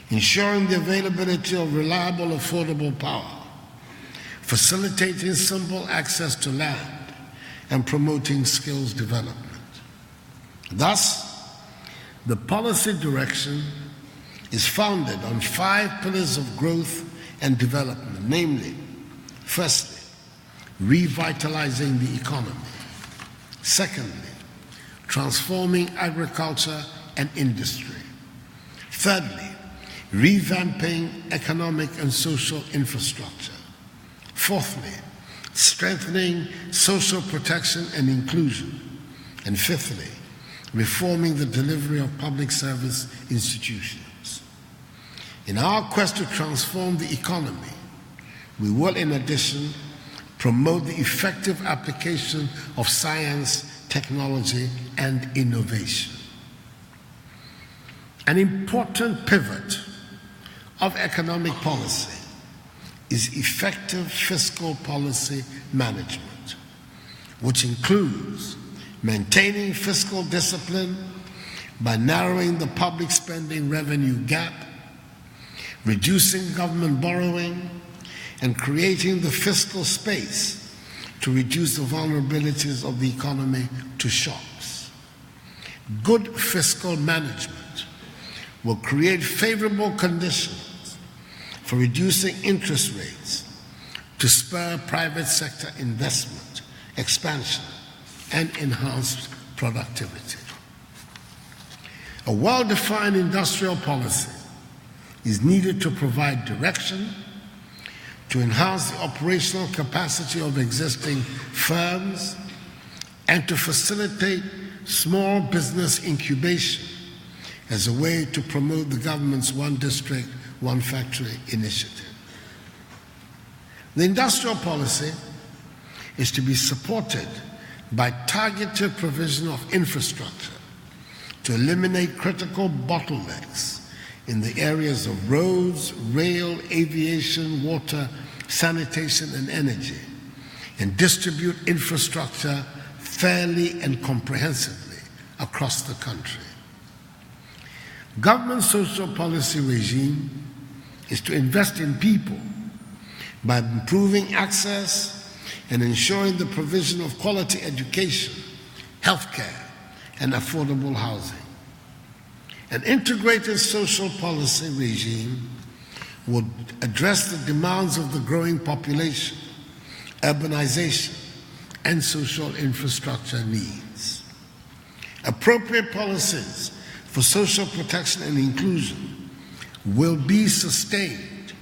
D: ensuring the availability of reliable, affordable power, facilitating simple access to land, and promoting skills development. Thus, the policy direction is founded on 5 pillars of growth and development, namely, firstly, revitalizing the economy. Secondly, transforming agriculture and industry. Thirdly, revamping economic and social infrastructure. Fourthly, strengthening social protection and inclusion. And fifthly, reforming the delivery of public service institutions. In our quest to transform the economy, we will, in addition, promote the effective application of science, technology, and innovation. An important pivot of economic policy is effective fiscal policy management, which includes maintaining fiscal discipline by narrowing the public spending revenue gap, reducing government borrowing, and creating the fiscal space to reduce the vulnerabilities of the economy to shocks. Good fiscal management will create favorable conditions for reducing interest rates to spur private sector investment, expansion, and enhanced productivity. A well-defined industrial policy is needed to provide direction, to enhance the operational capacity of existing firms, and to facilitate small business incubation as a way to promote the government's One District, One Factory initiative. The industrial policy is to be supported by targeted provision of infrastructure to eliminate critical bottlenecks in the areas of roads, rail, aviation, water, sanitation, and energy, and distribute infrastructure fairly and comprehensively across the country. Government social policy regime is to invest in people by improving access and ensuring the provision of quality education, healthcare, and affordable housing. An integrated social policy regime would address the demands of the growing population, urbanization, and social infrastructure needs. Appropriate policies for social protection and inclusion will be sustained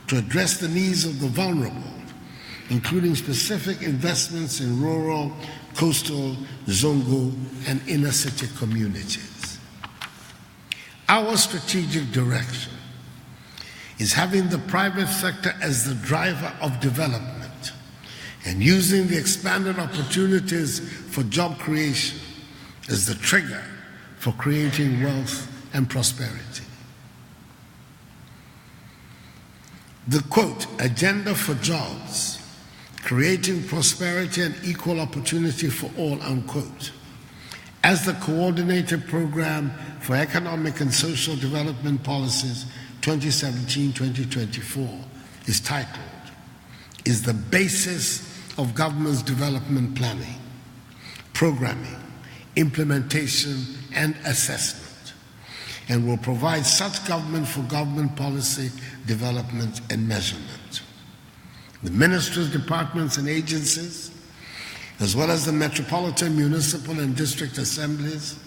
D: to address the needs of the vulnerable, including specific investments in rural, coastal, zongo, and inner city communities. Our strategic direction is having the private sector as the driver of development and using the expanded opportunities for job creation as the trigger for creating wealth and prosperity. The quote, agenda for jobs, creating prosperity and equal opportunity for all, unquote, as the coordinated program for economic and social development policies 2017-2024 is titled, is the basis of government's development planning, programming, implementation, and assessment, and will provide such government for government policy development and measurement. The ministries, departments, and agencies, as well as the metropolitan, municipal, and district assemblies,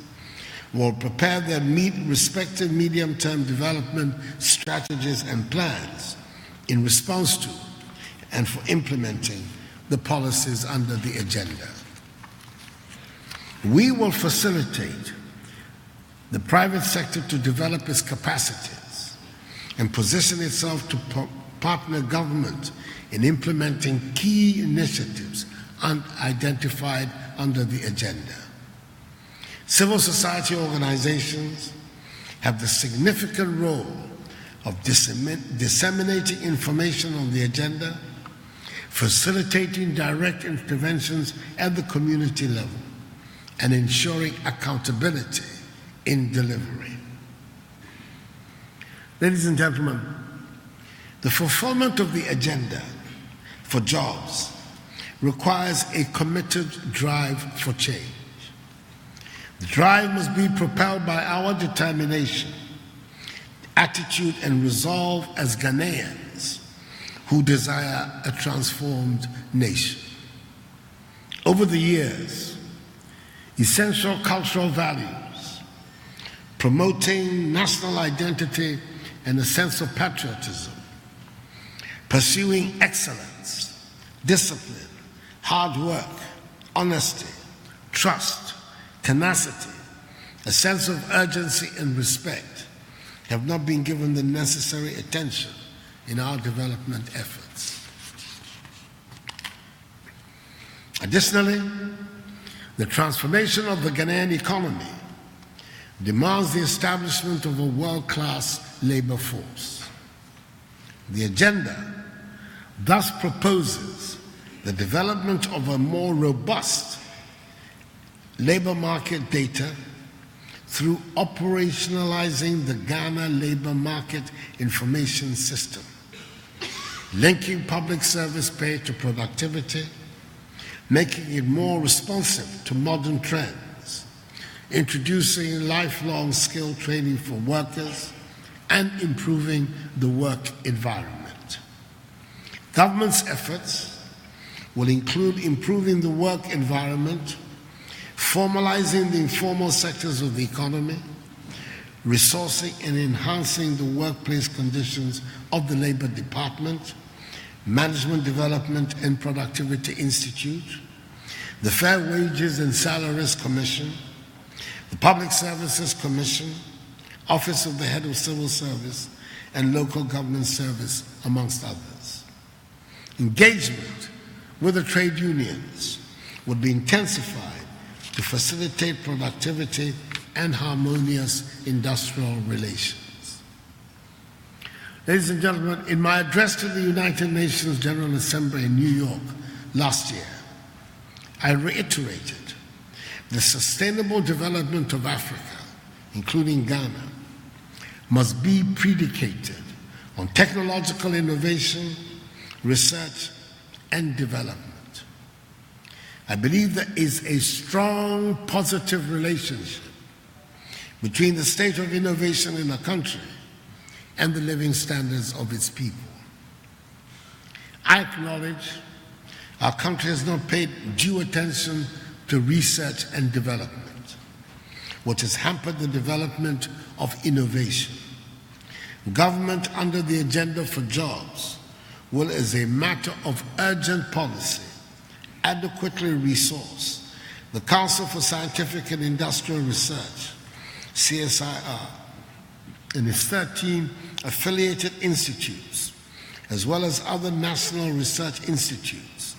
D: will prepare their respective medium-term development strategies and plans in response to and for implementing the policies under the agenda. We will facilitate the private sector to develop its capacities and position itself to partner government in implementing key initiatives identified under the agenda. Civil society organizations have the significant role of disseminating information on the agenda, facilitating direct interventions at the community level, and ensuring accountability in delivery. Ladies and gentlemen, the fulfillment of the agenda for jobs requires a committed drive for change. The drive must be propelled by our determination, attitude, and resolve as Ghanaians who desire a transformed nation. Over the years, essential cultural values, promoting national identity and a sense of patriotism, pursuing excellence, discipline, hard work, honesty, trust, tenacity, a sense of urgency and respect have not been given the necessary attention in our development efforts. Additionally, the transformation of the Ghanaian economy demands the establishment of a world-class labor force. The agenda thus proposes the development of a more robust labor market data through operationalizing the Ghana Labor Market Information System, linking public service pay to productivity, making it more responsive to modern trends, introducing lifelong skill training for workers, and improving the work environment. Government's efforts will include improving the work environment, formalizing the informal sectors of the economy, resourcing and enhancing the workplace conditions of the Labor Department, Management Development and Productivity Institute, the Fair Wages and Salaries Commission, the Public Services Commission, Office of the Head of Civil Service, and Local Government Service, amongst others. Engagement with the trade unions would be intensified to facilitate productivity and harmonious industrial relations. Ladies and gentlemen, in my address to the United Nations General Assembly in New York last year, I reiterated the sustainable development of Africa, including Ghana, must be predicated on technological innovation, research, and development. I believe there is a strong positive relationship between the state of innovation in a country and the living standards of its people. I acknowledge our country has not paid due attention to research and development, which has hampered the development of innovation. Government under the Agenda for Jobs will, as a matter of urgent policy, adequately resource the Council for Scientific and Industrial Research, CSIR, and its 13 affiliated institutes, as well as other national research institutes,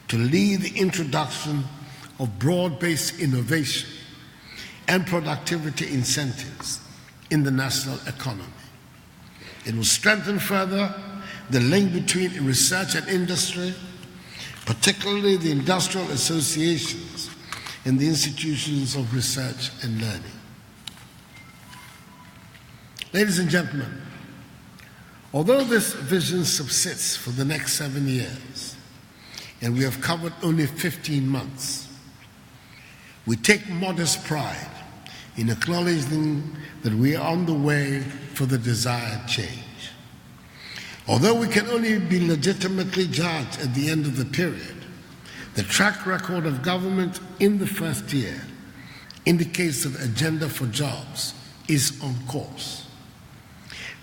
D: to lead the introduction of broad-based innovation and productivity incentives in the national economy. It will strengthen further the link between research and industry, particularly the industrial associations and the institutions of research and learning. Ladies and gentlemen, although this vision subsists for the next 7 years, and we have covered only 15 months, we take modest pride in acknowledging that we are on the way for the desired change. Although we can only be legitimately judged at the end of the period, the track record of government in the first year indicates that the Agenda for Jobs is on course.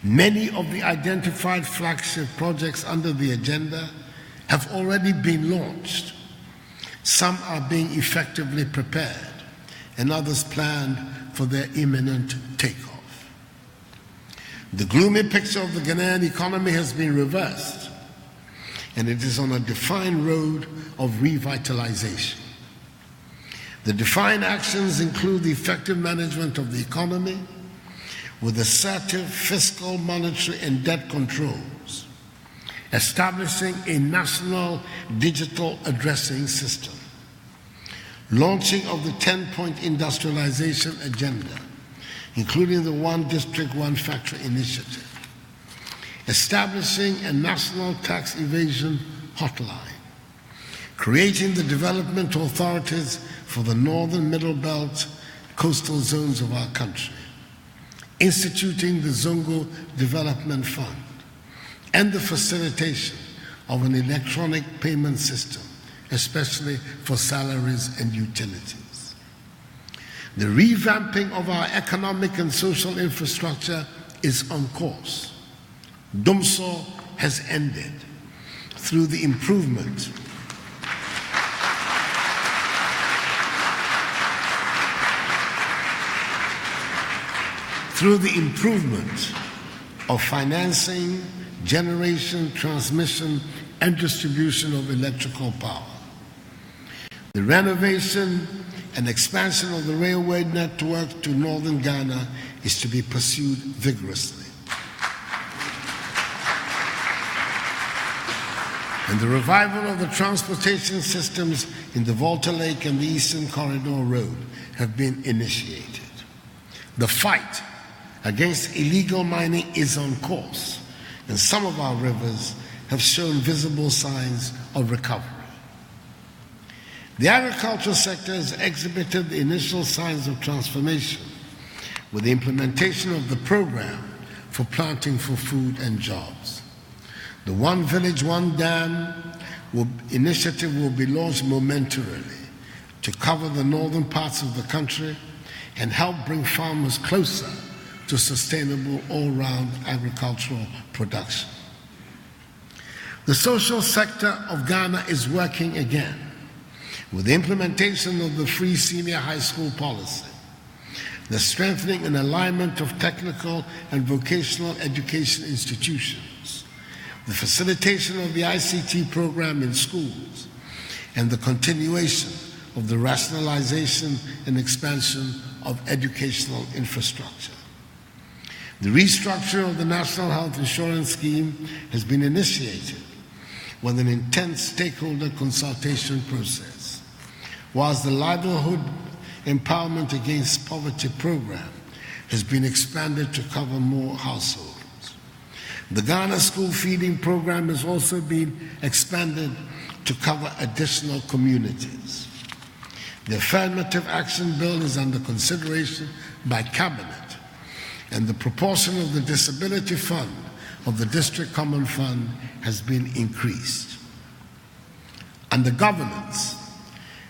D: Many of the identified flagship projects under the agenda have already been launched. Some are being effectively prepared, and others planned for their imminent takeoff. The gloomy picture of the Ghanaian economy has been reversed, and it is on a defined road of revitalization. The defined actions include the effective management of the economy with assertive fiscal, monetary, and debt controls, establishing a national digital addressing system, launching of the 10-point industrialization agenda, including the One District, One Factory initiative, establishing a national tax evasion hotline, creating the development authorities for the northern middle belt coastal zones of our country, instituting the Zongo Development Fund, and the facilitation of an electronic payment system especially for salaries and utilities. The revamping of our economic and social infrastructure is on course. Dumso has ended through the improvement of financing, generation, transmission, and distribution of electrical power. The renovation and expansion of the railway network to northern Ghana is to be pursued vigorously. And the revival of the transportation systems in the Volta Lake and the Eastern Corridor Road have been initiated. The fight against illegal mining is on course, and some of our rivers have shown visible signs of recovery. The agricultural sector has exhibited the initial signs of transformation with the implementation of the program for planting for food and jobs. The One Village, One Dam initiative will be launched momentarily to cover the northern parts of the country and help bring farmers closer to sustainable all-round agricultural production. The social sector of Ghana is working again with the implementation of the free senior high school policy, the strengthening and alignment of technical and vocational education institutions, the facilitation of the ICT program in schools, and the continuation of the rationalization and expansion of educational infrastructure. The restructure of the National Health Insurance Scheme has been initiated with an intense stakeholder consultation process, whilst the Livelihood Empowerment Against Poverty program has been expanded to cover more households. The Ghana School Feeding Program has also been expanded to cover additional communities. The Affirmative Action Bill is under consideration by Cabinet, and the proportion of the Disability Fund of the District Common Fund has been increased. Under governance,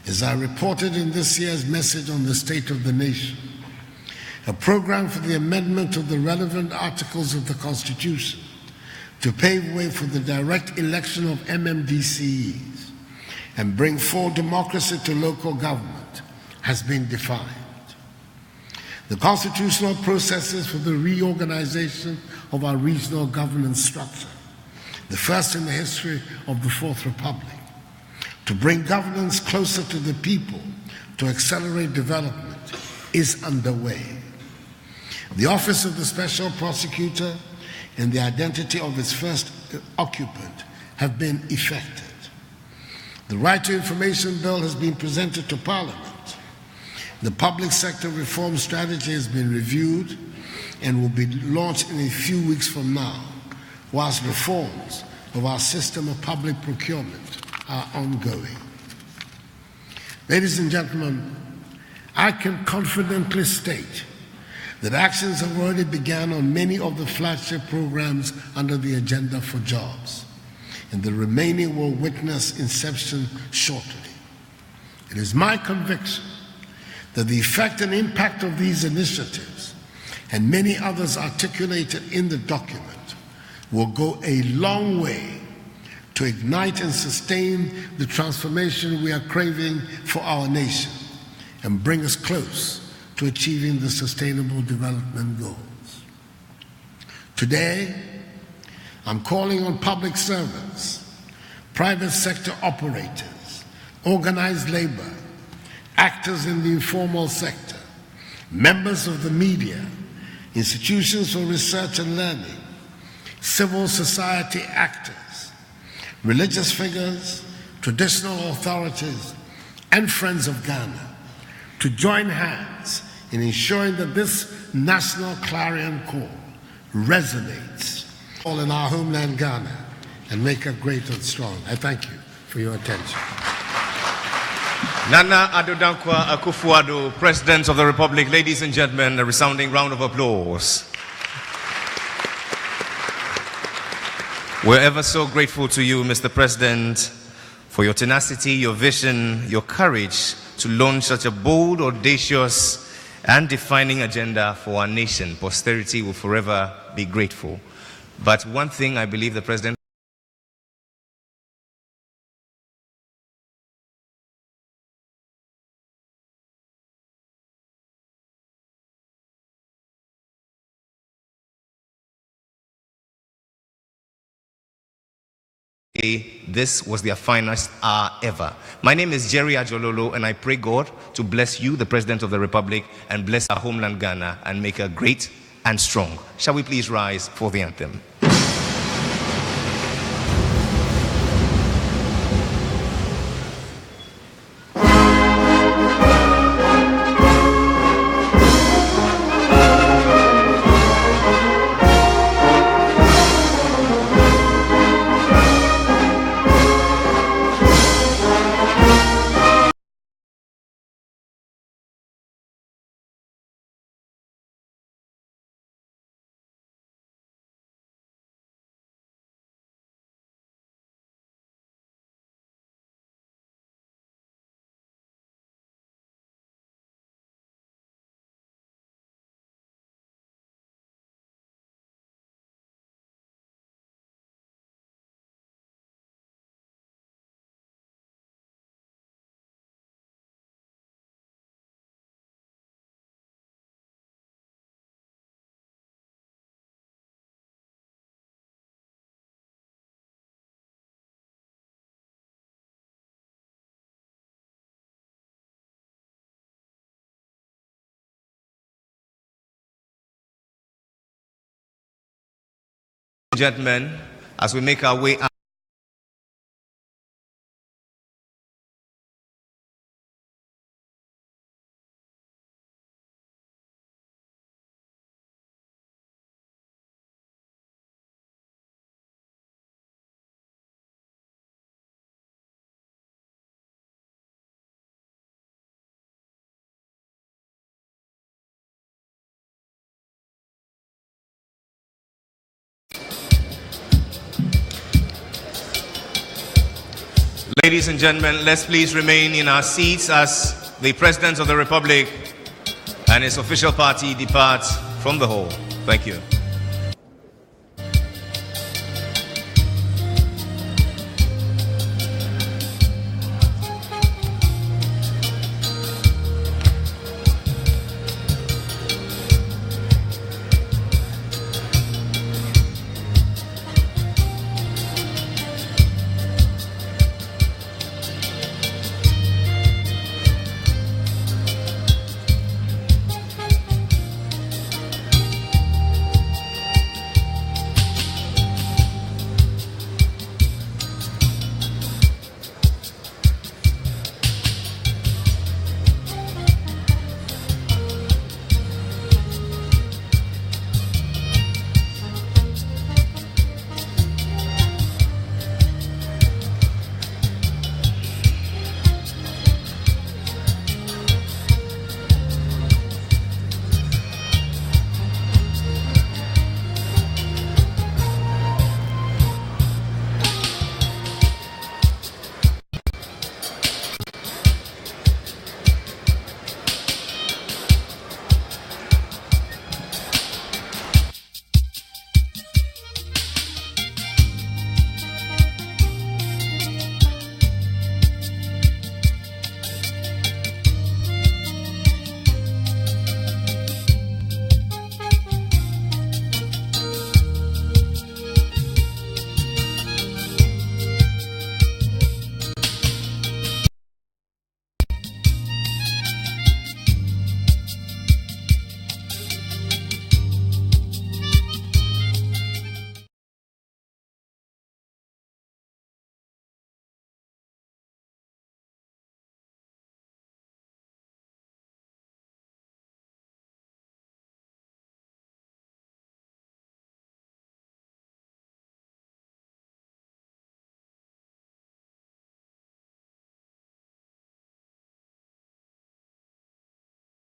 D: as I reported in this year's message on the State of the Nation, a program for the amendment of the relevant articles of the Constitution to pave way for the direct election of MMDCEs and bring full democracy to local government has been defined. The constitutional processes for the reorganization of our regional governance structure, the first in the history of the Fourth Republic, to bring governance closer to the people, to accelerate development, is underway. The Office of the Special Prosecutor and the identity of its first occupant have been effected. The Right to Information Bill has been presented to Parliament. The public sector reform strategy has been reviewed and will be launched in a few weeks from now, whilst reforms of our system of public procurement are ongoing. Ladies and gentlemen, I can confidently state that actions have already begun on many of the flagship programs under the Agenda for Jobs, and the remaining will witness inception shortly. It is my conviction that the effect and impact of these initiatives and many others articulated in the document will go a long way to ignite and sustain the transformation we are craving for our nation and bring us close to achieving the Sustainable Development Goals. Today, I'm calling on public servants, private sector operators, organized labor, actors in the informal sector, members of the media, institutions for research and learning, civil society actors, religious figures, traditional authorities, and friends of Ghana to join hands in ensuring that this national clarion call resonates all in our homeland Ghana and make it great and strong. I thank you for your attention.
B: Nana Addo Dankwa Akufo-Addo, President of the Republic. Ladies and gentlemen, a resounding round of applause. We're ever so grateful to you, Mr. President, for your tenacity, your vision, your courage to launch such a bold, audacious, and defining agenda for our nation. Posterity will forever be grateful. But one thing I believe the President this was their finest hour ever. My name is Jerry Ajololo, and I pray God to bless you, the President of the Republic, and bless our homeland Ghana, and make her great and strong. Shall we please rise for the anthem? Gentlemen, as we make our way out, ladies and gentlemen, let's please remain in our seats as the President of the Republic and his official party depart from the hall. Thank you.